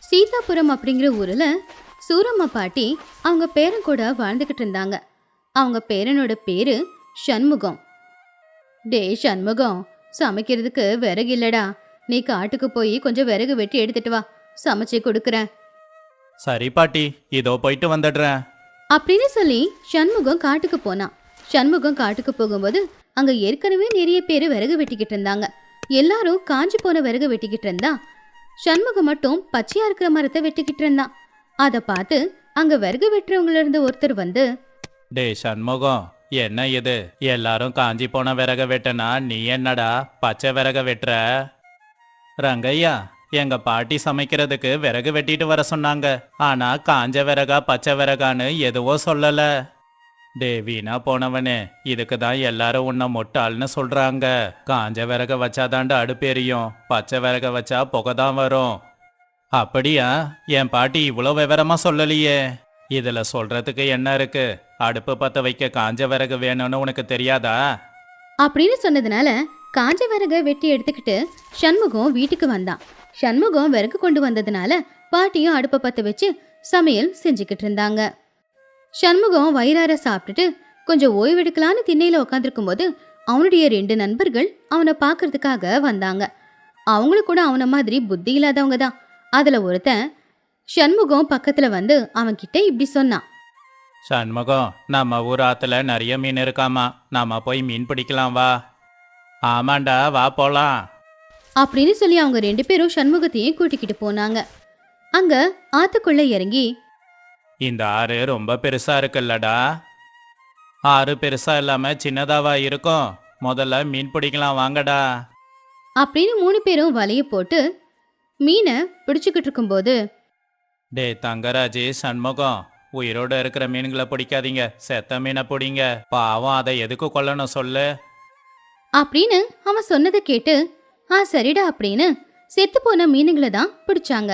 சீதாபுரம் அப்படிங்கிற ஊர்ல சூரம்மா பாட்டி அவங்க பேரன் கூட வாழ்ந்துகிட்டு இருந்தாங்க. அவங்க பேரனோட பேரு சண்முகம். டே சண்முகம், சமைக்கிறதுக்கு விறகு இல்லடா, நீ காட்டுக்கு போய் கொஞ்சம் விறகு வெட்டி எடுத்துட்டு வா, சமைச்சு கொடுக்குறேன். சரி பாட்டி, இதோ போயிட்டு வந்துடுறேன் அப்படின்னு சொல்லி சண்முகம் காட்டுக்கு போனான். சண்முகம் காட்டுக்கு போகும்போது அங்க ஏற்கனவே நிறைய பேர் விறகு வெட்டிக்கிட்டு இருந்தாங்க. எல்லாரும் காஞ்சி போன விறகு வெட்டிக்கிட்டு இருந்தா, சண்முகம் மட்டும் பச்சையா இருக்கிற மரத்தை வெட்டிக்கிட்டு இருந்தான். அதை பார்த்து அங்க விறகு வெட்டுறவங்கள இருந்து ஒருத்தர் வந்து, டே சண்முகம், என்ன இது எல்லாரும் காஞ்சி போன விறக வெட்டனா, நீ என்னடா பச்சை விறக வெட்டுற? ரங்கையா, எங்க பாட்டி சமைக்கிறதுக்கு விறகு வெட்டிட்டு வர சொன்னாங்க. ஆனா காஞ்ச விறகா பச்சை விறகான்னு எதுவும் சொல்லல. டே வீணா போனவனே, இதுக்கு தான் எல்லாரும் உன்னை மொட்டாள்னு சொல்றாங்க. காஞ்ச விறக வச்சாதாண்டா அடுப்பெரியும், பச்சை விறக வச்சா புகை தான் வரும். அப்படியா? என் பாட்டி இவ்வளோ விவரமா சொல்லலையே. இதுல சொல்றதுக்கு என்ன இருக்கு? அடுப்பு பத்த வைக்க காஞ்ச விறகு வேணும்னு உனக்கு தெரியாதா? அப்படின்னு சொன்னதுனால காஞ்ச விறகை வெட்டி எடுத்துக்கிட்டு சண்முகம் வீட்டுக்கு வந்தான். சண்முகம் விறகு கொண்டு வந்ததுனால பாட்டியும் அடுப்பை பத்த வச்சு சமையல் செஞ்சுக்கிட்டு இருந்தாங்க. சண்முகம் வயிறார சாப்பிட்டுட்டு கொஞ்சம் ஓய்வெடுக்கலான்னு திண்ணையில உட்காந்துருக்கும் போது அவனுடைய 2 நண்பர்கள் அவனை பார்க்கறதுக்காக வந்தாங்க. அவங்களும் கூட அவனை மாதிரி புத்தி இல்லாதவங்க தான். அதுல ஒருத்தன் சண்முகம் பக்கத்துல வந்து அவன்கிட்ட இப்படி சொன்னான். சண்முகம், நம்ம ஊர் ஆத்துல நிறைய மீன் இருக்காமா, நாம போய் மீன் பிடிக்கலாம் வா. ஆமாண்டா, வா போலாம் அப்படின்னு சொல்லி அவங்க 2 பேரும் சண்முகத்தையும் கூட்டிக்கிட்டு போனாங்க. அங்க ஆத்துக்குள்ள இறங்கி, இந்த ஆறு ரொம்ப பெருசா இருக்குல்லடா. ஆறு பெருசா இல்லாம சின்னதாவா இருக்கும், முதல்ல மீன் பிடிக்கலாம் வாங்கடா அப்படின்னு 3 பேரும் வலைய போட்டு மீனை பிடிச்சுக்கிட்டு இருக்கும்போது, டே தங்கராஜ், சண்முகம், உயிரோட இருக்கிற மீன்களை பிடிக்காதீங்க, செத்த மீனை பிடிங்க. பாவம், அதை எதுக்கு கொல்லணும் சொல்லு? அப்படின்னு அவன் சொன்னதை கேட்டு சரிடா அப்படின்னு செத்து போன மீனுங்களை தான் பிடிச்சாங்க.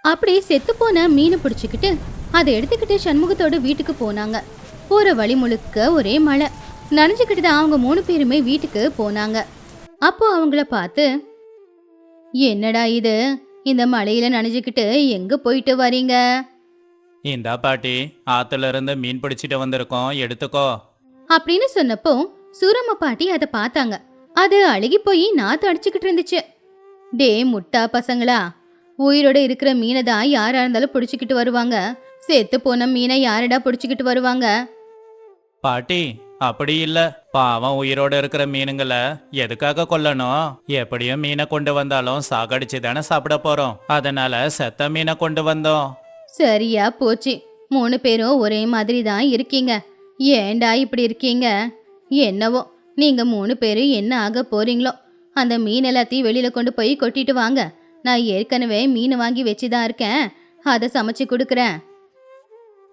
அப்படி செத்து போன மீனை பிடிச்சுக்கிட்டு அதை எடுத்துக்கிட்டு சண்முகத்தோட வீட்டுக்கு போனாங்க. போற வழி முழுக்க ஒரே மழை, நனைஞ்சுக்கிட்டு தான் அவங்க 3 பேருமே வீட்டுக்கு போனாங்க. அப்போ அவங்கள பார்த்து, என்னடா இது, இந்த மழையில நனைஞ்சுக்கிட்டு எங்க போயிட்டு வரீங்க? இந்தா பாட்டி, ஆத்துல இருந்து மீன் பிடிச்சிட்டு வந்திருக்கோம், எடுத்துக்கோ அப்படின்னு சொன்னப்போ சூரம்மா பாட்டி அதை பார்த்தாங்க. அது அழுகி போய் நாத்து அடிச்சுக்கிட்டு இருந்துச்சு. டே முட்டா பசங்களா, உயிரோட இருக்கிற மீனை தான் யாரா இருந்தாலும் பிடிச்சிக்கிட்டு வருவாங்க, செத்து போன மீனை யாரடா பிடிச்சிக்கிட்டு வருவாங்க? பாட்டி, அப்படி இல்ல, பாவம் உயிரோட இருக்கிற மீனுங்களை எதுக்காக கொல்லணும்? எப்படியும் மீனை கொண்டு வந்தாலும் சாகடிச்சு தானே சாப்பிட போறோம், அதனால செத்த மீனை கொண்டு வந்தோம். சரியா போச்சு, 3 பேரும் ஒரே மாதிரி தான் இருக்கீங்க. ஏண்டா இப்படி இருக்கீங்க? என்னவோ, நீங்க 3 பேரும் என்ன ஆக போறீங்களோ. அந்த மீன் எல்லாத்தையும் வெளியில கொண்டு போய் கொட்டிட்டு வாங்க. நான் ஏற்கனவே மீன் வாங்கி வச்சுதான் இருக்கேன், அதை சமைச்சு கொடுக்குறேன்.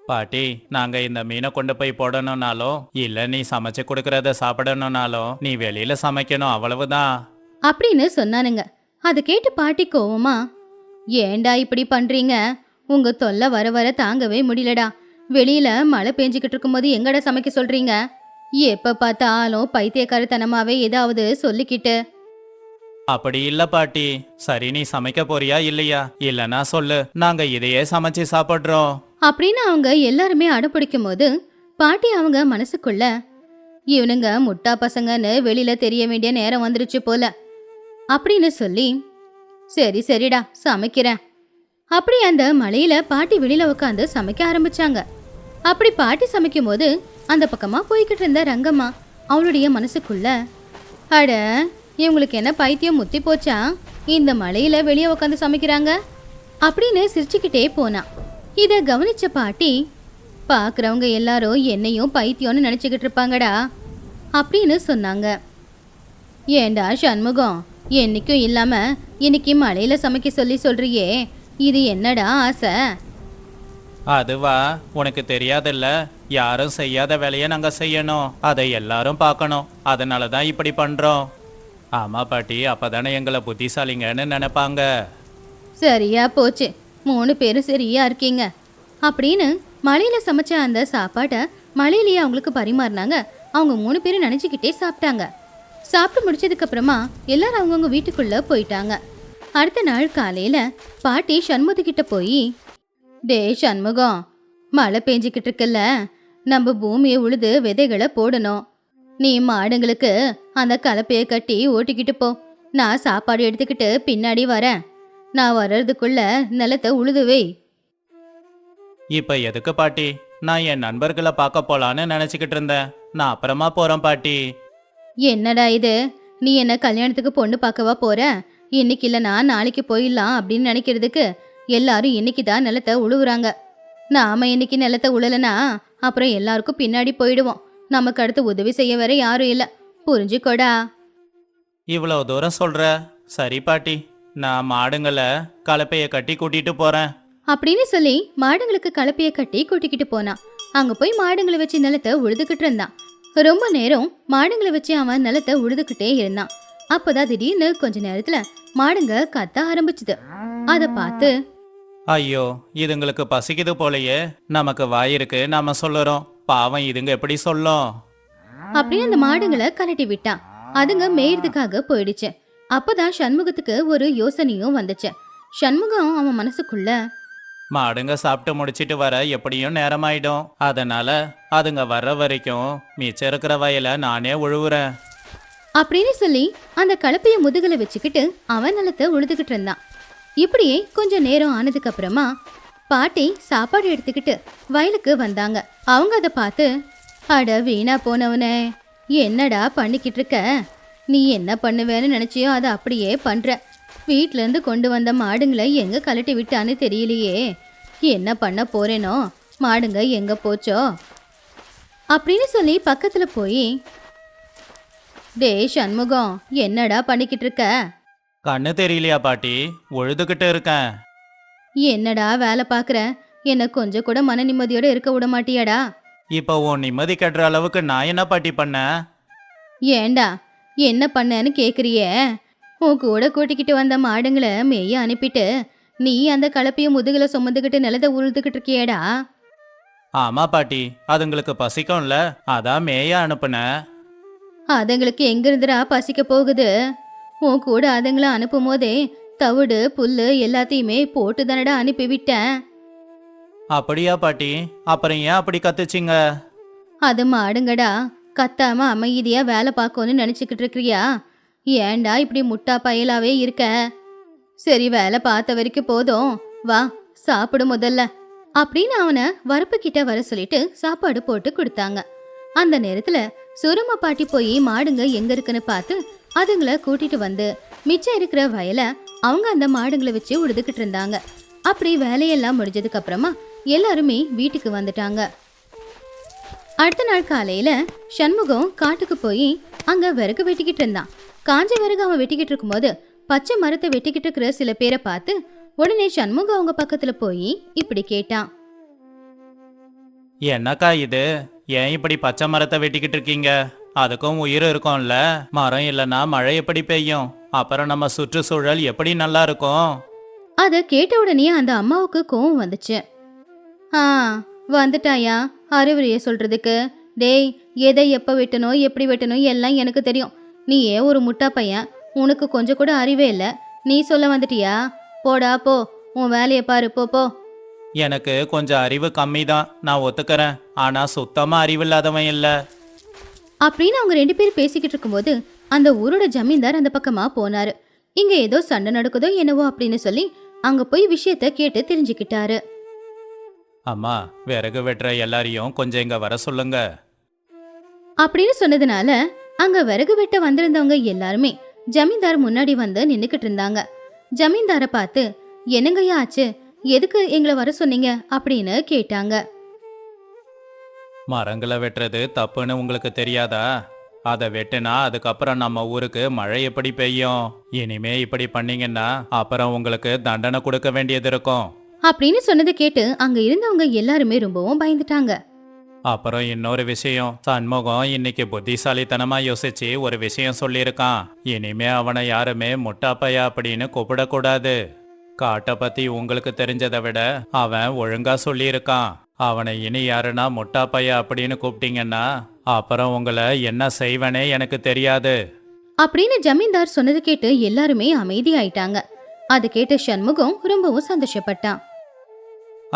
பாட்டி, நாங்க இந்த மீனை கொண்டு போய் போடணும்னாலும் இல்ல நீ சமைச்சு கொடுக்கறத சாப்பிடணும்னாலும் நீ வெளியில சமைக்கணும், அவ்வளவுதான் அப்படின்னு சொன்னானுங்க. அதை கேட்டு பாட்டி கோவமா, ஏண்டா இப்படி பண்றீங்க? உங்க தொல்லை வர வர தாங்கவே முடியலடா. வெளியில மழை பெஞ்சுக்கிட்டு இருக்கும்போது எங்கடா சமைக்க சொல்றீங்க? எப்ப பார்த்தாலும் பைத்தியக்காரத்தனமாவே ஏதாவது சொல்லிக்கிட்டு. அப்படி இல்ல பாட்டி, சரி நீ சமைக்க போறியா இல்லையா? இல்லனா சொல்லு, நாங்க இதையே சமைச்சு சாப்பிடுறோம் அப்படின்னு அவங்க எல்லாருமே அடம்பிடிக்கும் போது பாட்டி அவங்க மனசுக்குள்ள, இவனுங்க முட்டா பசங்கன்னு வெளியில தெரிய வேண்டிய நேரம் வந்துருச்சு போல அப்படின்னு சொல்லி, சரி சரிடா சமைக்கிறேன். அப்படி அந்த மழையில பாட்டி வெளியில உட்காந்து சமைக்க ஆரம்பிச்சாங்க. அப்படி பாட்டி சமைக்கும் போது அந்த பக்கமா போய்கிட்டு இருந்த ரங்கம்மா அவளுடைய மனசுக்குள்ள, அட இவங்களுக்கு என்ன பைத்தியம் முத்தி போச்சா, இந்த மழையில வெளியே உட்காந்து சமைக்கிறாங்க அப்படின்னு சிரிச்சுக்கிட்டே போனா. இதை கவனிச்ச பாட்டி, பார்க்குறவங்க எல்லாரும் என்னையும் பைத்தியம்னு நினச்சிக்கிட்டு இருப்பாங்கடா அப்படின்னு சொன்னாங்க. ஏண்டா சண்முகம், என்னைக்கும் இல்லாம இன்னைக்கு மழையில சமைக்க சொல்லி சொல்றியே, இது என்னடா ஆசை? அதுவா, உனக்கு தெரியாதுல்ல, யாரும் செய்யாத வேலையை நாங்க செய்யணும், அதை எல்லாரும் பார்க்கணும், அதனாலதான் இப்படி பண்றோம். ஆமா பாட்டி, அப்பதானே எங்களை புத்திசாலிங்கன்னு நினைப்பாங்க. சரியா போச்சு, 3 பேரும் சரியா இருக்கீங்க அப்படின்னு மழையில சமைச்ச அந்த சாப்பாட்டை மழையிலேயே அவங்களுக்கு பரிமாறினாங்க. அவங்க 3 பேரும் நினைச்சுக்கிட்டே சாப்பிட்டாங்க. சாப்பிட்டு முடிச்சதுக்கு அப்புறமா எல்லாரும் அவங்கவுங்க வீட்டுக்குள்ள போயிட்டாங்க. அடுத்த நாள் காலையில பாட்டி சண்முகத்து கிட்ட போய், டே சண்முகம், மழை பெஞ்சுக்கிட்டு இருக்குல்ல, நம்ம பூமியை உழுது விதைகளை போடணும். நீ மாடுங்களுக்கு அந்த கலப்பையை கட்டி ஓட்டிக்கிட்டு போ. நான் சாப்பாடு எடுத்துக்கிட்டு பின்னாடி வரேன். நான் வர்றதுக்குள்ள நிலத்தை உழுதுவை. இப்ப எதுக்கு பாட்டி? நான் என் நண்பர்களை பார்க்க போலான்னு நினைச்சுக்கிட்டு இருந்தேன். நான் அப்புறமா போறேன் பாட்டி. என்னடா இது, நீ என்ன கல்யாணத்துக்கு பொண்ணு பார்க்கவா போற? இன்னைக்கு இல்லைனா நாளைக்கு போயிடலாம் அப்படின்னு நினைக்கிறதுக்கு எல்லாரும் இன்னைக்கு தான் நிலத்தை உழுவுறாங்க. நாம இன்னைக்கு நிலத்தை உழலனா அப்புறம் எல்லாருக்கும் பின்னாடி போயிடுவோம். நமக்கு அடுத்து உதவி செய்ய வேற யாரும் இல்லை. புரிஞ்சுக்கோடா. இவ்வளவு தூரம் சொல்ற? சரி பாட்டி, நான் மாடுங்களை கலப்பைய கட்டி கூட்டிட்டு போறேன். அப்படின்னு சொல்லி மாடுங்களுக்கு கலப்பைய கட்டி கூட்டிக்கிட்டு போனான். அங்க போய் மாடுங்களை வச்சு நிலத்தை உழுதுகிட்டு இருந்தான். ரொம்ப நேரம் மாடுங்களை வச்சு அவன் நிலத்தை உழுதுகிட்டே இருந்தான். அப்பதான் திடீர்னு கொஞ்ச நேரத்துல மாடுங்க கத்த ஆரம்பிச்சுது. அத பார்த்து, ஐயோ, இதுங்களுக்கு பசிக்குது போலயே. நமக்கு வாயிருக்கு, நாம சொல்லுறோம், பாவம் இதுங்க எப்படி சொல்லும்? அப்படின்னு அந்த மாடுங்களை கலட்டி விட்டான். அதுங்க மேயறதுக்காக போயிடுச்சு. அப்பதான் சண்முகத்துக்கு ஒரு யோசனையும் வந்துச்சு. சண்முகம் அவன் மனசுக்குள்ள, மாடுங்க சாப்பிட்டு முடிச்சிட்டு வர எப்படியும் நேரமாயிடும். அதனால அதுங்க வர்ற வரைக்கும் மிச்சம் இருக்கிற வயலை நானே உழுவுறேன் அப்படின்னு சொல்லி அந்த கலப்பைய முதுகுல வச்சுக்கிட்டு அவன் நிலத்தை உழுதுகிட்டு இருந்தான். இப்படியே கொஞ்ச நேரம் ஆனதுக்கு அப்புறமா பாட்டி சாப்பாடு எடுத்துக்கிட்டு வயலுக்கு வந்தாங்க. அவங்க அதை பார்த்து, அட வீணா போனவனே, என்னடா பண்ணிக்கிட்டு இருக்க? நீ என்ன பண்ணுவேன்னு நினைச்சியோ அதை அப்படியே பண்ற. வீட்ல இருந்து கொண்டு வந்த மாடுங்களை எங்க கலட்டி விட்டான்னு தெரியலையே. என்ன பண்ண போறேனோ, மாடுங்க எங்க போச்சோ அப்படின்னு சொல்லி பக்கத்துல போய், டே சண்முகம், என்னடா பண்ணிக்கிட்டு இருக்க? கண்ணு தெரியலையா பாட்டி? உழுதுகிட்டு இருக்கேன். என்னடா வேலை பார்க்குற? என்ன கொஞ்சம் கூட மன நிம்மதியோட இருக்க விட மாட்டியாடா? இப்போ உன் நிம்மதி கட்டுற அளவுக்கு நான் என்ன பாட்டி பண்ணேன்? ஏண்டா என்ன பண்ணேன்னு கேட்குறியே? உன் கூட கூட்டிக்கிட்டு வந்த மாடுங்களை மேய அனுப்பிட்டு நீ அந்த கலப்பைய முதுகுல சுமந்துக்கிட்டு நிலத்தை உழுதுகிட்டு இருக்கியேடா. ஆமா பாட்டி, அதுங்களுக்கு பசிக்கும்ல, அதான் மேய அனுப்புனேன். அதுங்களுக்கு எங்கிருந்துடா பசிக்க போகுது? உன் கூட அதுங்களை அனுப்பும் போதே தவிடு புல்லு எல்லாத்தையுமே போட்டு தானடா அனுப்பி விட்டேன். அப்படியா பாட்டி? அப்புறம் ஏன் அப்படி கத்துச்சிங்க? அது மாடுங்கடா, கத்தாம அமைதியா வேலை பார்க்கணும்னு நினைச்சுக்கிட்டு இருக்கிறியா? ஏன்டா இப்படி முட்டா பயலாவே இருக்க? சரி, வேலை பார்த்த வரைக்கும் போதும், வா சாப்பிடு முதல்ல அப்படின்னு அவனை வரப்பு கிட்ட வர சொல்லிட்டு சாப்பாடு போட்டு கொடுத்தாங்க. அந்த நேரத்துல சுரும பாட்டி போய் மாடுங்க எங்க இருக்குன்னு பார்த்து அதுங்களை கூட்டிட்டு வந்து மிச்சம் இருக்கிற வயலை அவங்க அந்த மாடுங்களை வச்சு உழுதுகிட்டு இருந்தாங்க. அப்படி வேலையெல்லாம் முடிஞ்சதுக்கு அப்புறமா எல்லாருமே வீட்டுக்கு வந்துட்டாங்க. அடுத்த நாள் காலையில சண்முகம் காட்டுக்கு போய் அங்க விறகு வெட்டிக்கிட்டு இருந்தான். காஞ்ச விறகு அவன் வெட்டிக்கிட்டு இருக்கும்போது பச்சை மரத்தை வெட்டிக்கிட்டு இருக்கிற சில பேரை பார்த்து உடனே சண்முகம் அவங்க பக்கத்துல போய் இப்படி கேட்டான், என்னக்கா இது? ஏன் இப்படி பச்சை மரத்தை வெட்டிக்கிட்டு இருக்கீங்க? அதுக்கும் உயிர் இருக்கும்ல. மரம் இல்லைன்னா மழை எப்படி பெய்யும்? அப்புறம் நம்ம சுற்றுச்சூழல் எப்படி நல்லா இருக்கும்? அத கேட்ட உடனே அந்த அம்மாவுக்கு கோவம் வந்துச்சு. ஆ, வந்துட்டாயா அறிவுரைய சொல்றதுக்கு? டேய், எதை எப்ப வெட்டணும் எப்படி வெட்டணும் எல்லாம் எனக்கு தெரியும். நீ ஏன் ஒரு முட்டா பையன், உனக்கு கொஞ்சம் கூட அறிவே இல்ல. நீ சொல்ல வந்துட்டியா? போடா போ, உன் வேலையை பாரு, போ போ. எனக்கு கொஞ்சம் அறிவு கம்மி தான், நான் ஒத்துக்கிறேன். ஆனா சுத்தமா அறிவில்லாதவன் இல்ல. அப்படின்னு அவங்க 2 பேரும் பேசிக்கிட்டு இருக்கும்போது அந்த ஊரோட ஜமீன்தார் அந்த பக்கமா போனாரு. இங்க ஏதோ சண்டை நடக்குதோ என்னவோ அப்படின்னு சொல்லி அங்க போய் விஷயத்த கேட்டு தெரிஞ்சுக்கிட்டாரு. அம்மா, விறகு வெட்டுற எல்லாரையும் கொஞ்சம் இங்க வர சொல்லுங்க அப்படின்னு சொன்னதுனால அங்க விறகு வெட்ட வந்திருந்தவங்க எல்லாருமே ஜமீன்தார் முன்னாடி வந்து நின்னுக்கிட்டு இருந்தாங்க. ஜமீன்தாரை பார்த்து, என்னங்கய்யா ஆச்சு, எதுக்கு எங்களை வர சொன்னீங்க அப்படின்னு கேட்டாங்க. மரங்களை வெட்டுறது தப்புன்னு உங்களுக்கு தெரியாதா? அதை வெட்டுனா அதுக்கப்புறம் நம்ம ஊருக்கு மழை எப்படி பெய்யும்? இனிமே இப்படி பண்ணீங்கன்னா அப்புறம் உங்களுக்கு தண்டனை கொடுக்க வேண்டியது இருக்கும் அப்படின்னு சொன்னதை கேட்டு அங்க இருந்தவங்க எல்லாருமே ரொம்பவும் பயந்துட்டாங்க. அப்புறம் இன்னொரு விஷயம், சண்முகம் இன்னைக்கு புத்திசாலித்தனமா யோசிச்சு ஒரு விஷயம் சொல்லியிருக்கான். இனிமே அவனை யாருமே முட்டாப்பையா அப்படின்னு கூப்பிடக்கூடாது. காட்டை பத்தி உங்களுக்கு தெரிஞ்சதை விட அவன் ஒழுங்கா சொல்லியிருக்கான். அவனை இனி யாருன்னா முட்டாப்பையா அப்படின்னு கூப்பிட்டீங்கன்னா அப்புறம் உங்களை என்ன செய்வனே எனக்கு தெரியாது அப்படின்னு ஜமீன்தார் சொன்னது கேட்டு எல்லாருமே அமைதியாயிட்டாங்க. அதை கேட்ட சண்முகம் ரொம்பவும் சந்தோஷப்பட்டான்.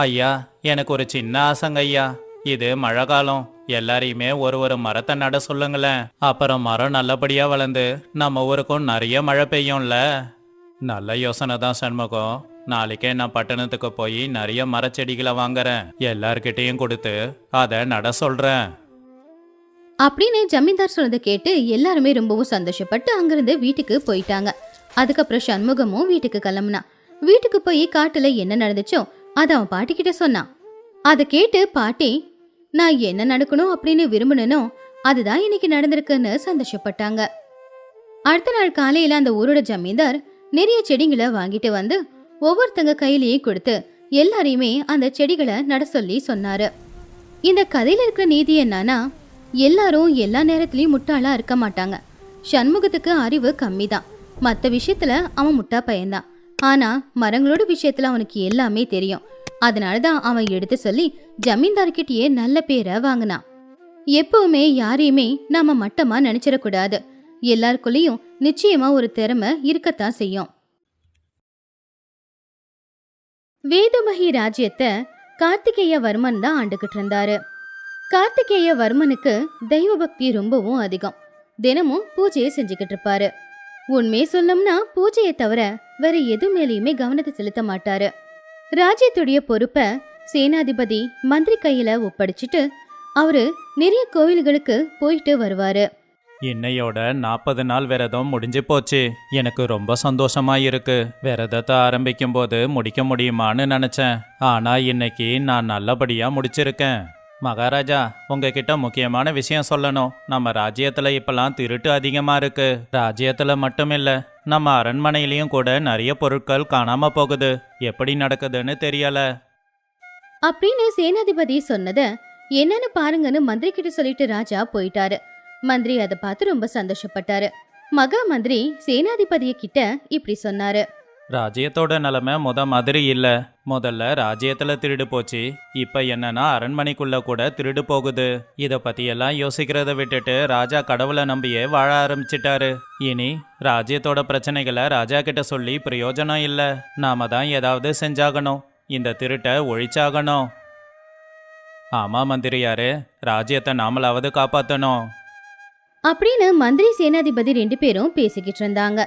ஐயா, எனக்கு ஒரு சின்ன ஆசைங்க ஐயா. இது மழை காலம், எல்லாரையுமே ஒரு மரத்தை நட சொல்லுங்களேன். அப்புறம் மரம் நல்லபடியா வளர்ந்து நம்ம ஊருக்கும் நிறைய மழை பெய்யும்ல. நல்ல யோசனை தான் சண்முகம். நாளைக்கே நான் பட்டணத்துக்கு போய் நிறைய மரச்செடிகளை வாங்குறேன். எல்லார்கிட்டையும் கொடுத்து அதை நட சொல்றேன். அப்படின்னு ஜமீன்தார் சொன்னதை கேட்டு எல்லாருமே ரொம்பவும் சந்தோஷப்பட்டு அங்கிருந்து வீட்டுக்கு போயிட்டாங்க. அதுக்கப்புறம் சண்முகமும் வீட்டுக்கு கிளம்புனான். வீட்டுக்கு போய் காட்டுல என்ன நடந்துச்சோ அதை அவன் பாட்டி கிட்ட சொன்னான். அதை கேட்டு பாட்டி, நான் என்ன நடக்கணும் அப்படின்னு விரும்பணுனோ அதுதான் இன்னைக்கு நடந்திருக்குன்னு சந்தோஷப்பட்டாங்க. அடுத்த நாள் காலையில அந்த ஊரோட ஜமீன்தார் நிறைய செடிகளை வாங்கிட்டு வந்து ஒவ்வொருத்தங்க கையிலேயே கொடுத்து எல்லாரையுமே அந்த செடிகளை நட சொல்லி சொன்னாரு. இந்த கதையில இருக்கிற நீதி என்னன்னா, எல்லாரும் எல்லா நேரத்திலயும் முட்டாளா இருக்க மாட்டாங்க. சண்முகத்துக்கு அறிவு கம்மி தான். மற்ற விஷயத்துல அவன் முட்டா பையன்தான். ஆனா மரங்களோட விஷயத்துல அவனுக்கு எல்லாமே தெரியும். அதனாலதான் அவன் எடுத்து சொல்லி ஜமீன்தார்கிட்டயே நல்ல பேரை வாங்கினான். எப்பவுமே யாரையுமே நாம மட்டமா நினைச்சிடக்கூடாது. எல்லாருக்குள்ளயும் நிச்சயமா ஒரு திறமை இருக்கத்தான் செய்யும். வேதமகி ராஜ்யத்தை கார்த்திகேயவர்மன் தான் ஆண்டுகிட்டு இருந்தாரு. கார்த்திகேயவர்மனுக்கு தெய்வ பக்தி ரொம்பவும் அதிகம். தினமும் பூஜையை செஞ்சுக்கிட்டு இருப்பாரு. உண்மையை சொல்லணும்னா பூஜையை தவிர வேற எது மேலேயுமே கவனத்தை செலுத்த மாட்டாரு. ராஜ்யத்துடைய பொறுப்பை சேனாதிபதி மந்திரி கையில ஒப்படைச்சிட்டு அவரு நிறைய கோவில்களுக்கு போயிட்டு வருவாரு. இன்னையோட 40 நாள் விரதம் முடிஞ்சு போச்சு. எனக்கு ரொம்ப சந்தோஷமா இருக்கு. விரதத்தை ஆரம்பிக்கும் போது முடிக்க முடியுமான்னு நினைச்சேன். ஆனா இன்னைக்கு நான் நல்லபடியா முடிச்சிருக்கேன். மகாராஜா, உங்ககிட்ட முக்கியமான விஷயம் சொல்லணும். நம்ம ராஜ்யத்துல இப்பெல்லாம் திருட்டு அதிகமா இருக்கு. ராஜ்யத்துல மட்டும் இல்ல, நம்ம அரண்மனையிலயும் கூட நிறைய பொருட்கள் காணாம போகுது. எப்படி நடக்குதுன்னு தெரியல. அப்படின்னு சேனாதிபதி சொன்னத என்னன்னு பாருங்கன்னு மந்திரி கிட்ட சொல்லிட்டு ராஜா போயிட்டாரு. மந்திரி அதை பார்த்து ரொம்ப சந்தோஷப்பட்டாரு. மகா மந்திரி சேனாதிபதிய கிட்ட இப்படி சொன்னாரு. ராஜ்யத்தோட நிலைமை மாதிரி இல்ல. முதல்ல ராஜ்யத்துல திருடு போச்சு. இப்ப என்னன்னா அரண்மனைக்குள்ள கூட திருடு போகுது. இத பத்தி எல்லாம் யோசிக்கிறத விட்டுட்டு ராஜா கடவுளை நம்பியே வாழ ஆரம்பிச்சிட்டாரு. இனி ராஜ்யத்தோட பிரச்சனைகளை ராஜா கிட்ட சொல்லி பிரயோஜனம் இல்ல. நாம தான் ஏதாவது செஞ்சாகணும். இந்த திருட்டை ஒழிச்சாகணும். ஆமா மந்திரியாரே, ராஜ்யத்தை நாமளாவது காப்பாத்தணும். அப்படின்னு மந்திரி சேனாதிபதி 2 பேரும் பேசிக்கிட்டு இருந்தாங்க.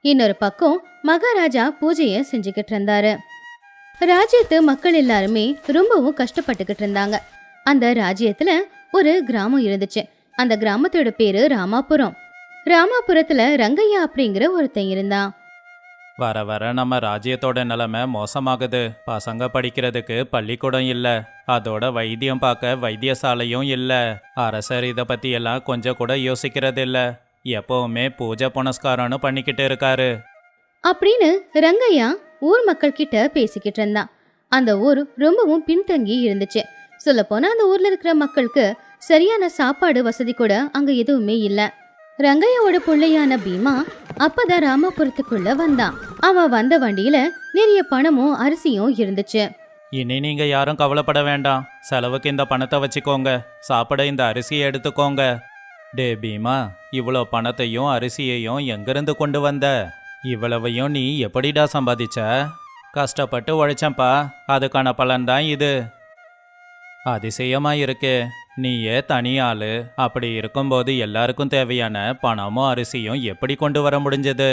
இன்னொரு பக்கம் மகாராஜா பூஜைய செஞ்சுக்கிட்டு இருந்தாரு. ராஜ்யத்து மக்கள் எல்லாருமே ரொம்பவும் கஷ்டப்பட்டுக்கிட்டு இருந்தாங்க. அந்த ராஜ்யத்துல ஒரு கிராமம் இருந்துச்சு. அந்த கிராமத்தோட பேரு ராமாபுரம். ராமாபுரத்துல ரங்கையா அப்படிங்கிற ஒருத்தன் இருந்தான். வர வர நம்ம ராஜ்யத்தோட நிலைமை மோசமாகுது. பசங்க படிக்கிறதுக்கு பள்ளிக்கூடம் இல்ல. அதோட வைத்தியம் பார்க்க வைத்தியசாலையும் இல்ல. அரசர் இத பத்தி எல்லாம் கொஞ்சம் கூட யோசிக்கிறது இல்ல. எப்பவுமே பூஜை புனஸ்காரம்னு பண்ணிக்கிட்டு இருக்காரு. அப்படின்னு ரங்கையா ஊர் மக்கள் கிட்ட பேசிக்கிட்டு இருந்தான். அந்த ஊர் ரொம்பவும் பின்தங்கி இருந்துச்சு. சொல்ல போனா அந்த ஊர்ல இருக்கிற மக்களுக்கு சரியான சாப்பாடு வசதி கூட அங்க எதுவுமே இல்ல. ரங்கையாவோட பிள்ளையான பீமா அப்பதான் ராமாபுரத்துக்குள்ள வந்தான். அவன் வந்த வண்டியில நிறைய பணமும் அரிசியும் இருந்துச்சு. இனி நீங்க யாரும் கவலைப்பட வேண்டாம். செலவுக்கு இந்த பணத்தை வச்சுக்கோங்க. சாப்பிட இந்த அரிசியை எடுத்துக்கோங்க. டே பீமா, இவ்வளோ பணத்தையும் அரிசியையும் எங்கிருந்து கொண்டு வந்த? இவ்வளவையும் நீ எப்படிடா சம்பாதிச்ச? கஷ்டப்பட்டு உழைச்சப்பா, அதுக்கான பலன்தான் இது. அதிசயமா இருக்கு. நீயே தனியாளு. அப்படி இருக்கும்போது எல்லாருக்கும் தேவையான பணமும் அரிசியும் எப்படி கொண்டு வர முடிஞ்சது?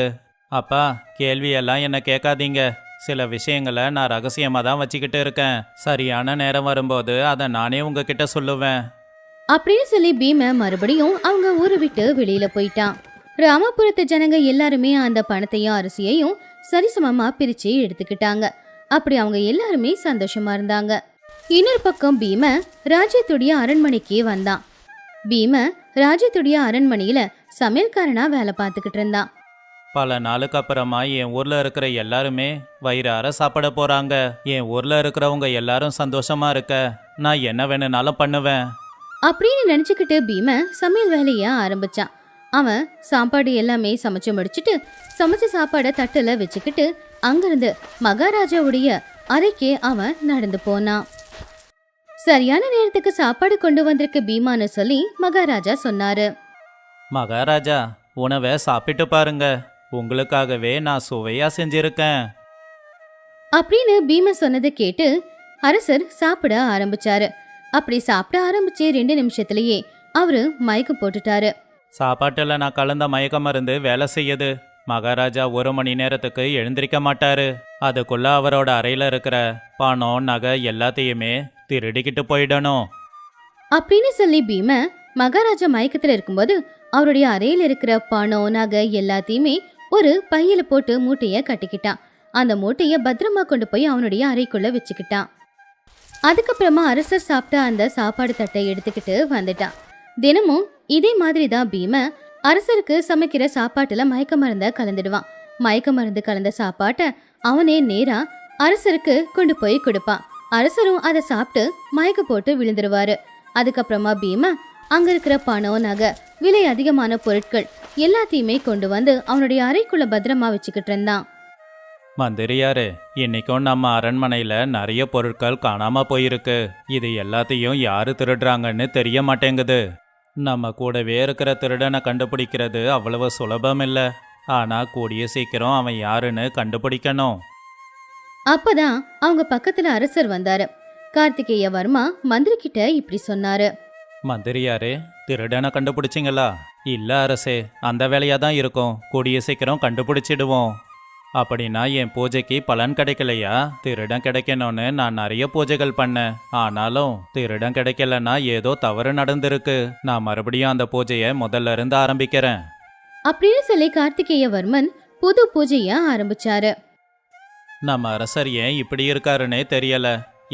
அப்பா, கேள்வியெல்லாம் என்ன கேட்காதீங்க. சில விஷயங்களை நான் ரகசியமாக தான் வச்சுக்கிட்டு இருக்கேன். சரியான நேரம் வரும்போது அதை நானே உங்ககிட்ட சொல்லுவேன். அப்படின்னு சொல்லி பீம மறுபடியும் அவங்க ஊரை விட்டு வெளியில போயிட்டான். ராமபுரத்து ஜனங்க எல்லாருமே அந்த பணத்தையும் அரிசியையும் சரிசமமா பிரிச்சு எடுத்துக்கிட்டாங்க. அப்படி அவங்க எல்லாருமே சந்தோஷமா இருந்தாங்க. இன்னொரு பக்கம் பீம ராஜ்யத்துடைய அரண்மனைக்கு வந்தான். பீம ராஜ்யத்துடைய அரண்மனையில சமையல்காரனா வேலை பார்த்துக்கிட்டு இருந்தான். பல நாளுக்கு அப்புறமா என் ஊர்ல இருக்கிற எல்லாருமே வயிறார சாப்பிட போறாங்க. என் ஊர்ல இருக்கிறவங்க எல்லாரும் சந்தோஷமா இருக்க நான் என்ன வேணும்னாலும் பண்ணுவேன் அப்படின்னு நினைச்சுக்கிட்டு பீம சமையல் வேலைய ஆரம்பிச்சான். அவன் சாப்பாடு எல்லாமே சமைச்சு முடிச்சுட்டு சமைச்ச சாப்பாடை தட்டுல வச்சுக்கிட்டு அங்கிருந்து மகாராஜாவுடைய அறைக்கு அவன் நடந்து போனான். சரியான நேரத்துக்கு சாப்பாடு கொண்டு வந்திருக்கு பீமான்னு சொல்லி மகாராஜா சொன்னாரு. மகாராஜா, உணவை சாப்பிட்டு பாருங்க. உங்களுக்காகவே நான் சுவையா செஞ்சிருக்கேன். அப்படின்னு பீமன் சொன்னதை கேட்டு அரசர் சாப்பிட ஆரம்பிச்சாரு. அப்படி சாப்பிட ஆரம்பிச்சு 2 நிமிஷத்திலேயே அவரு மயக்கம் போட்டுட்டாரு. சாப்பாட்டுல நான் கலந்த மயக்க மருந்து வேலை செய்யுது. மகாராஜா 1 மணி நேரத்துக்கு எழுந்திருக்க மாட்டாரு. அதுக்குள்ள அவரோட அறையில இருக்கிற பணம் நகை எல்லாத்தையுமே திருடிக்கிட்டு போயிடணும். அப்படின்னு சொல்லி பீம மகாராஜா மயக்கத்துல இருக்கும்போது அவருடைய அறையில இருக்கிற பணம் நகை எல்லாத்தையுமே ஒரு பையில போட்டு மூட்டைய கட்டிக்கிட்டான். அந்த மூட்டைய பத்திரமா கொண்டு போய் அவனுடைய அறைக்குள்ள வச்சுக்கிட்டான். அதுக்கப்புறமா அரசர் சாப்பிட்ட அந்த சாப்பாடு தட்டை எடுத்துக்கிட்டு வந்துட்டான். தினமும் இதே மாதிரி தான் பீம அரசருக்கு சமைக்கிற சாப்பாட்டுல மயக்க மருந்த கலந்துடுவான். மயக்க மருந்து கலந்த சாப்பாட்டை அவனே நேரா அரசருக்கு கொண்டு போய் கொடுப்பான். அரசரும் அதை சாப்பிட்டு மயக்க போட்டு விழுந்துருவாரு. அதுக்கப்புறமா பீம அங்க இருக்கிற பணம் நகை விலை அதிகமான பொருட்கள் எல்லாத்தையுமே கொண்டு வந்து அவனுடைய அறைக்குள்ள பத்திரமா வச்சுக்கிட்டு இருந்தான். மந்திரியாரு, இன்னைக்கும் நம்ம அரண்மனையில நிறைய பொருட்கள் காணாம போயிருக்கு. இது எல்லாத்தையும் யாரு திருடுறாங்கன்னு தெரிய மாட்டேங்குது. நம்ம கூடவே இருக்கிற திருடனை கண்டுபிடிக்கிறது அவ்வளவு சுலபம் இல்ல. ஆனா கூடிய சீக்கிரம் அவன் யாருன்னு கண்டுபிடிக்கணும். அப்பதான் அவங்க பக்கத்துல அரசர் வந்தாரு. கார்த்திகேய வர்மா மந்திரி கிட்ட இப்படி சொன்னாரு. மந்திரியாரே, திருடனை கண்டுபிடிச்சிங்களா? இல்ல அரசே, அந்த வேலையா தான் இருக்கும். கூடிய சீக்கிரம் கண்டுபிடிச்சிடுவோம். அப்படின்னா என் பூஜைக்கு பலன் கிடைக்கலையா? திருடன் கிடைக்கணும்னு நான் நிறைய பூஜைகள் பண்ணேன். ஆனாலும் திருடன் கிடைக்கலன்னா ஏதோ தவறு நடந்திருக்கு. நான் மறுபடியும் அந்த பூஜையை முதல்ல இருந்து ஆரம்பிக்கிறேன். அப்படின்னு சொல்லி கார்த்திகேய வர்மன் புது பூஜைய ஆரம்பிச்சாரு. நம்ம அரசர் ஏன் இப்படி இருக்காருன்னே தெரியல.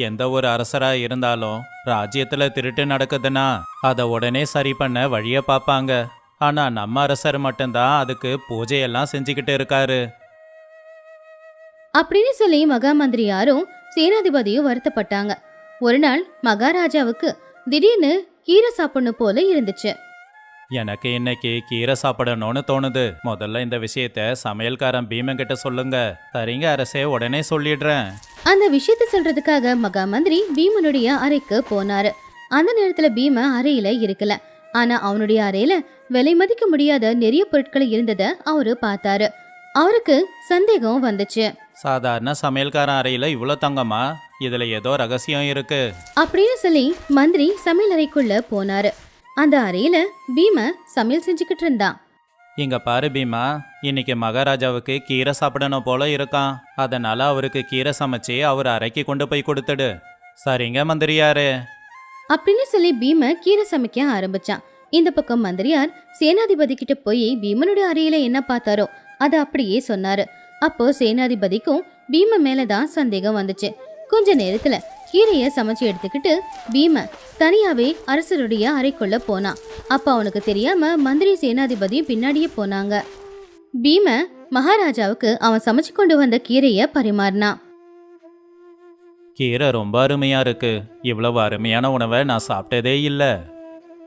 எந்த ஒரு அரசரா இருந்தாலும் ராஜ்யத்துல திருட்டு நடக்குதுன்னா அதை உடனே சரி பண்ண வழிய பார்ப்பாங்க. ஆனா நம்ம அரசர் மட்டும்தான் அதுக்கு பூஜையெல்லாம் செஞ்சுக்கிட்டு இருக்காரு. அப்படின்னு சொல்லி மகா மந்திரியாரும் சேனாதிபதியும் வருத்தப்பட்டாங்க. ஒரு நாள் மகாராஜாவுக்கு திடீர்னு கீரை சாப்பிடணும் போல இருந்துச்சு. எனக்கு இன்னைக்கு கீரை சாப்பிடணும்னு தோணுது. முதல்ல இந்த விஷயத்த சமையல்காரன் பீமன் கிட்ட சொல்லுங்க. சரிங்க அரசே, உடனே சொல்லிடுறேன். அந்த விஷயத்த சொல்றதுக்காக மகா மந்திரி பீமனுடைய அறைக்கு போனாரு. அந்த நேரத்துல பீம அறையில இருக்கல. ஆனா அவனுடைய அறையில விலை மதிக்க முடியாத நிறைய பொருட்கள் இருந்தத அவரு பார்த்தாரு. அவருக்கு சந்தேகம் வந்துச்சு. சாதாரண சமையல்காரன் அறையில இவ்வளோ தங்கமா? இதுல ஏதோ ரகசியம் இருக்கு. அப்படின்னு சொல்லி மந்திரி சமையல் அறைக்குள்ள போனாரு. அந்த அறையில பீம சமையல் செஞ்சுக்கிட்டு இருந்தான். இங்க பாரு பீமா, இன்னைக்கு மகாராஜாவுக்கு கீரை சாப்பிடணும் போல இருக்கான். அதனால அவருக்கு கீரை சமைச்சு அவர் அறைக்கு கொண்டு போய் கொடுத்துடு. சரிங்க மந்திரியாரே. அப்படின்னு சொல்லி பீம கீரை சமைக்க ஆரம்பிச்சான். இந்த பக்கம் மந்திரியார் சேனாதிபதி கிட்ட போய் பீமனுடைய அறையில என்ன பார்த்தாரோ அதை அப்படியே சொன்னாரு. அப்போ சேனாதிபதிக்கும் பீம மேலதான் சந்தேகம் வந்துச்சு. கொஞ்ச நேரத்துல கீரைய சமைச்சு எடுத்துக்கிட்டு பீம தனியாவே அரசருடைய அறைக்குள்ள போனான். அப்ப அவனுக்கு தெரியாம மந்திரி சேனாதிபதியும் பின்னாடியே போனாங்க. பீம மகாராஜாவுக்கு அவன் சமைச்சு கொண்டு வந்த கீரைய பரிமாறினான். கீரை ரொம்ப அருமையா இருக்கு. இவ்வளவு அருமையான உணவை நான் சாப்பிட்டதே இல்ல.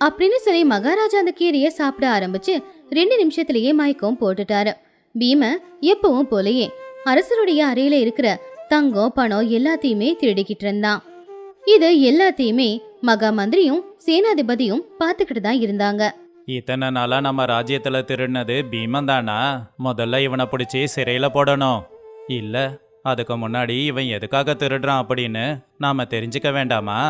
அப்படின்னு சொல்லி மகாராஜா அந்த கீரைய சாப்பிட ஆரம்பிச்சு 2 நிமிஷத்திலேயே மயக்கம் போட்டுட்டாரு. பீம எப்பவும் போலயே அரசருடைய அறையில இருக்கிற தங்கம் பணம் எல்லாத்தையுமே திருடிக்கிட்டு இருந்தான். இது எல்லாத்தையுமே மகா மந்திரியும் சேனாதிபதியும் பார்த்துக்கிட்டு தான் இருந்தாங்க. இத்தனை நாளா நம்ம ராஜ்யத்துல திருடினது பீமன் தானா? முதல்ல இவனை பிடிச்சி சிறையில போடணும். இல்ல, அதுக்கு முன்னாடி இவன் எதுக்காக திருடுறான் அப்படின்னு நாம தெரிஞ்சுக்க வேண்டாமா?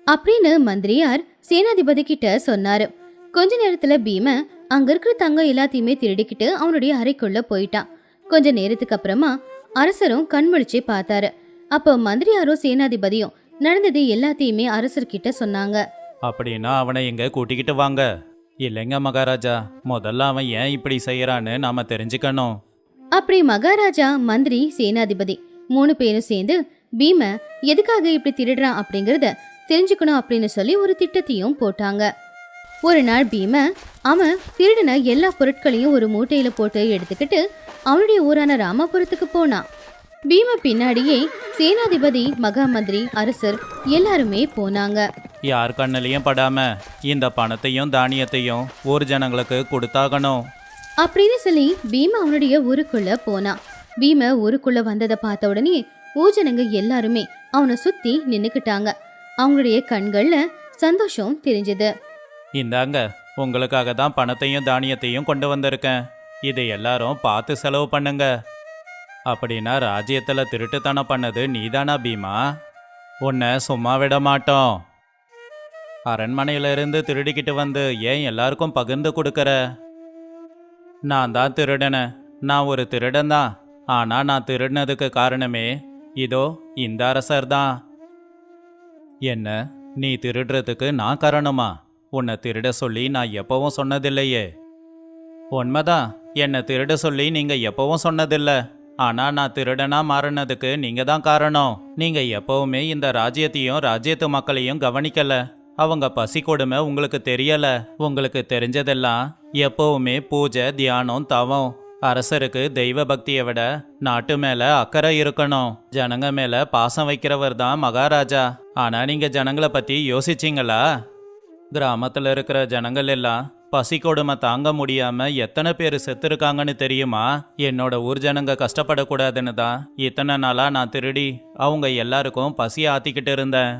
அப்படின்னு மந்திரியார் சேனாதிபதி கிட்ட சொன்னாரு. கொஞ்ச நேரத்துல பீம அங்க இருக்கிற தங்கம் எல்லாத்தையுமே திருடிக்கிட்டு அவனுடைய அறைக்குள்ள போயிட்டான். கொஞ்ச நேரத்துக்கு அப்புறமா அரசரும் கண்முழிச்சு பார்த்தாரு. அப்போ மந்திரியாரும் சேனாதிபதியும் நடந்தது எல்லாத்தையுமே அரசர்கிட்ட சொன்னாங்க. அப்படின்னா அவனை இங்க கூட்டிக்கிட்டு வாங்க. இல்லைங்க மகாராஜா, முதல்ல அவன் ஏன் இப்படி செய்யறான்னு நாம தெரிஞ்சுக்கணும். அப்படி மகாராஜா மந்திரி சேனாதிபதி 3 பேரும் சேர்ந்து பீம எதுக்காக இப்படி திருடுறான் அப்படிங்கறத தெரிஞ்சுக்கணும் அப்படின்னு சொல்லி ஒரு திட்டத்தையும் போட்டாங்க. ஒரு நாள் பீம அவன் திருடின எல்லா பொருட்களையும் ஒரு மூட்டையில போட்டு எடுத்துக்கிட்டு அவனுடைய ஊரான ராமபுரத்துக்கு போனான். பீம பின்னாடியே சேனாதிபதி மகா மந்திரி அரசர் எல்லாருமே போனாங்க. யார் கண்ணிலையும் படாம இந்த பணத்தையும் தானியத்தையும் ஊர் ஜனங்களுக்கு கொடுத்தாகணும் அப்படின்னு சொல்லி பீம அவனுடைய ஊருக்குள்ள போனான். பீம ஊருக்குள்ள வந்ததை பார்த்த உடனே ஊஜனங்க எல்லாருமே அவனை சுத்தி நின்னுக்கிட்டாங்க. அவங்களுடைய கண்கள்ல சந்தோஷம் தெரிஞ்சது. இந்தாங்க, உங்களுக்காக தான் பணத்தையும் தானியத்தையும் கொண்டு வந்திருக்கேன். இது எல்லாரும் பார்த்து செலவு பண்ணுங்க. அப்படின்னா ராஜ்யத்துல திருட்டுத்தனம் பண்ணது நீதானா பீமா? உன்னை சும்மா விட மாட்டோம். அரண்மனையில இருந்து திருடிக்கிட்டு வந்து ஏன் எல்லாருக்கும் பகிர்ந்து கொடுக்கற? நான் தான் திருடனேன். நான் ஒரு திருடன் தான். ஆனா நான் திருடினதுக்கு காரணமே இதோ இந்த அரசர் தான். என்ன, நீ திருடுறதுக்கு நான் காரணமா? உன்னை திருட சொல்லி நான் எப்பவும் சொன்னதில்லையே. உண்மைதான், என்னை திருட சொல்லி நீங்க எப்பவும் சொன்னதில்ல. ஆனா நான் திருடனா மாறினதுக்கு நீங்க தான் காரணம். நீங்க எப்பவுமே இந்த ராஜ்யத்தையும் ராஜ்யத்து மக்களையும் கவனிக்கல. அவங்க பசி கொடுமை உங்களுக்கு தெரியல. உங்களுக்கு தெரிஞ்சதெல்லாம் எப்பவுமே பூஜை, தியானம், தவம். அரசருக்கு தெய்வ பக்தியை விட நாட்டு மேல அக்கறை இருக்கணும். ஜனங்க மேல பாசம் வைக்கிறவர் தான் மகாராஜா. ஆனா நீங்க ஜனங்களை பத்தி யோசிச்சீங்களா? கிராமத்துல இருக்கிற ஜனங்கள் எல்லாம் பசி கொடுமை தாங்க முடியாம எத்தனை பேர் செத்துருக்காங்கன்னு தெரியுமா? என்னோட ஊர் ஜனங்க கஷ்டப்படக்கூடாதுன்னு தான் இத்தனை நாளா நான் திருடி அவங்க எல்லாருக்கும் பசியை ஆத்திக்கிட்டு இருந்தேன்.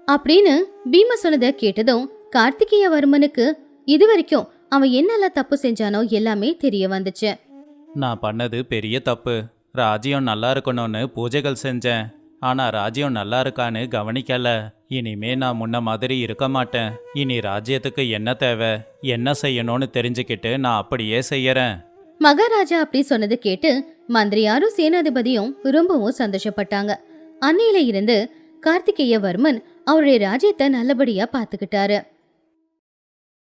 அப்படின்னு பீமா சொன்னதை கேட்டதும் கார்த்திகேயவர்மனுக்கு இதுவரைக்கும் அவன் என்னெல்லாம் தப்பு செஞ்சானோ எல்லாமே தெரிய வந்துச்சு. நான் பண்ணது பெரிய தப்பு. ராஜ்யம் நல்லா இருக்கணும்னு பூஜைகள் செஞ்சேன். ஆனா ராஜ்யம் நல்லா இருக்கான்னு கவனிக்கல. இனிமே நான் முன்ன மாதிரி இருக்க மாட்டேன். இனி ராஜ்யத்துக்கு என்ன தேவை, என்ன செய்யணும்னு தெரிஞ்சுக்கிட்டு நான் அப்படியே செய்யறேன். மகாராஜா அப்படி சொன்னது கேட்டு மந்திரியாரும் சேனாதிபதியும் ரொம்பவும் சந்தோஷப்பட்டாங்க. அன்னையில இருந்து கார்த்திகேயவர்மன் அவருடைய ராஜ்யத்தை நல்லபடியா பாத்துக்கிட்டாரு.